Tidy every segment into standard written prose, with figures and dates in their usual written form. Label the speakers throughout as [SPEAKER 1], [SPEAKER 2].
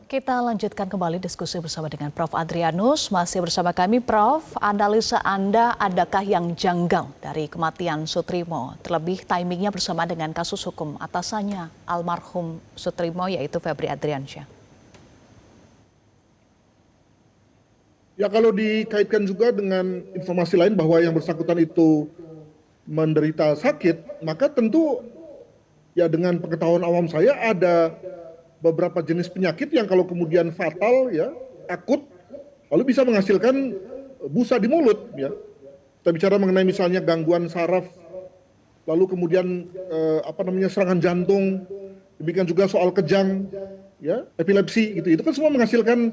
[SPEAKER 1] Kita lanjutkan kembali diskusi bersama dengan Prof. Adrianus. Masih bersama kami, Prof. Analisa Anda, adakah yang janggal dari kematian Soetrimo? Terlebih timingnya bersama dengan kasus hukum atasannya almarhum Soetrimo, yaitu Febri Adriansyah.
[SPEAKER 2] Ya, kalau dikaitkan juga dengan informasi lain bahwa yang bersangkutan itu menderita sakit, maka tentu ya dengan pengetahuan awam saya ada beberapa jenis penyakit yang kalau kemudian fatal ya, akut, lalu bisa menghasilkan busa di mulut ya. Kita bicara mengenai misalnya gangguan saraf, lalu kemudian serangan jantung, demikian juga soal kejang ya, epilepsi gitu. Itu kan semua menghasilkan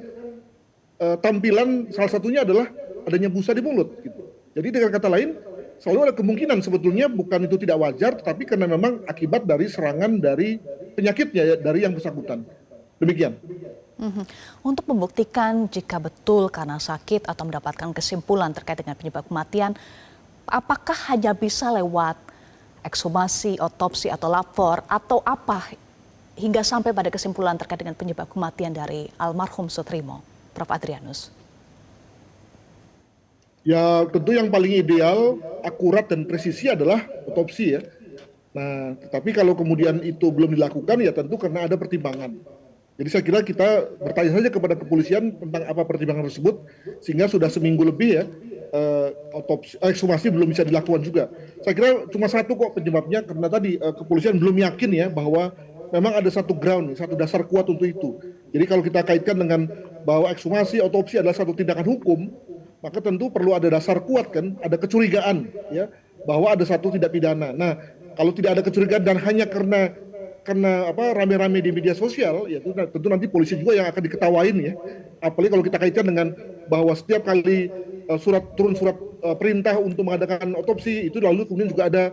[SPEAKER 2] tampilan, salah satunya adalah adanya busa di mulut gitu. Jadi dengan kata lain, selalu ada kemungkinan sebetulnya bukan itu tidak wajar, tetapi karena memang akibat dari serangan dari penyakitnya ya, dari yang bersangkutan. Demikian.
[SPEAKER 1] Untuk membuktikan jika betul karena sakit atau mendapatkan kesimpulan terkait dengan penyebab kematian, apakah hanya bisa lewat ekshumasi, otopsi atau lapor, atau apa hingga sampai pada kesimpulan terkait dengan penyebab kematian dari almarhum Soetrimo, Prof. Adrianus?
[SPEAKER 2] Ya tentu yang paling ideal, akurat dan presisi adalah otopsi ya. Nah, tetapi kalau kemudian itu belum dilakukan ya tentu karena ada pertimbangan. Jadi saya kira kita bertanya saja kepada kepolisian tentang apa pertimbangan tersebut, sehingga sudah seminggu lebih ya otopsi, ekshumasi belum bisa dilakukan juga. Saya kira cuma satu kok penyebabnya, karena tadi kepolisian belum yakin ya bahwa memang ada satu ground, satu dasar kuat untuk itu. Jadi kalau kita kaitkan dengan bahwa ekshumasi, otopsi adalah satu tindakan hukum, maka tentu perlu ada dasar kuat kan, ada kecurigaan ya bahwa ada satu tindak pidana. Nah, kalau tidak ada kecurigaan dan hanya karena rame-rame di media sosial, ya tentu nanti polisi juga yang akan diketawain ya. Apalagi kalau kita kaitkan dengan bahwa setiap kali turun surat perintah untuk mengadakan otopsi, itu lalu kemudian juga ada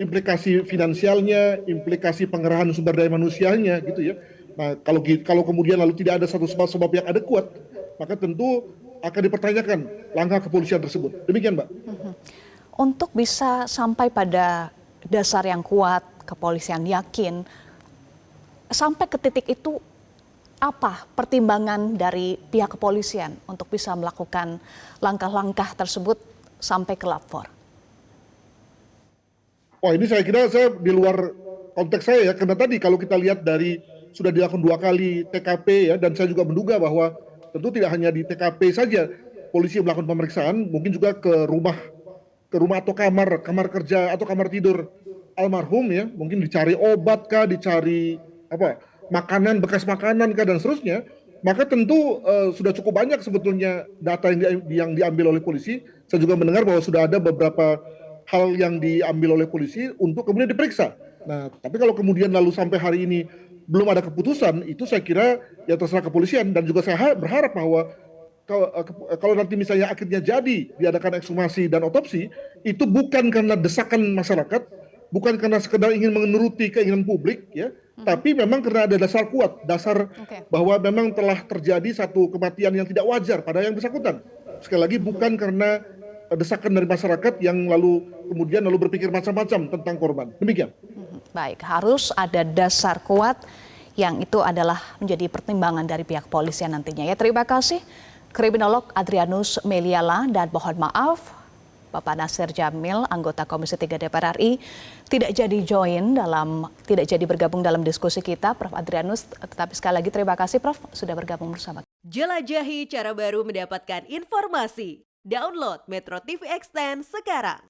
[SPEAKER 2] implikasi finansialnya, implikasi pengerahan sumber daya manusianya gitu ya. Nah, kalau kemudian lalu tidak ada satu sebab yang ada kuat, maka tentu akan dipertanyakan langkah kepolisian tersebut. Demikian, Mbak.
[SPEAKER 1] Untuk bisa sampai pada dasar yang kuat, kepolisian yakin, sampai ke titik itu apa pertimbangan dari pihak kepolisian untuk bisa melakukan langkah-langkah tersebut sampai ke lapor?
[SPEAKER 2] Wah, ini saya kira saya di luar konteks saya ya, karena tadi kalau kita lihat dari sudah dilakukan 2 kali TKP ya, dan saya juga menduga bahwa tentu tidak hanya di TKP saja polisi melakukan pemeriksaan, mungkin juga ke rumah atau kamar kerja atau kamar tidur almarhum ya, mungkin dicari obat kah, dicari makanan, bekas makanan kah, dan seterusnya. Maka tentu sudah cukup banyak sebetulnya data yang diambil oleh polisi. Saya juga mendengar bahwa sudah ada beberapa hal yang diambil oleh polisi untuk kemudian diperiksa. Nah, tapi kalau kemudian lalu sampai hari ini belum ada keputusan, itu saya kira ya terserah kepolisian. Dan juga saya berharap bahwa kalau nanti misalnya akhirnya jadi diadakan ekshumasi dan otopsi, itu bukan karena desakan masyarakat, bukan karena sekedar ingin menuruti keinginan publik ya, tapi memang karena ada dasar kuat, dasar bahwa memang telah terjadi satu kematian yang tidak wajar pada yang bersangkutan. Sekali lagi bukan karena desakan dari masyarakat yang lalu kemudian berpikir macam-macam tentang korban. Demikian.
[SPEAKER 1] Baik, harus ada dasar kuat yang itu adalah menjadi pertimbangan dari pihak polisian nantinya ya. Terima kasih Kriminolog Adrianus Meliala, dan mohon maaf Bapak Nasir Jamil, anggota Komisi 3 DPR RI, tidak jadi bergabung dalam diskusi kita, Prof. Adrianus. Tetapi sekali lagi terima kasih Prof sudah bergabung bersama.
[SPEAKER 3] Jelajahi cara baru mendapatkan informasi. Download Metro TV Extend sekarang.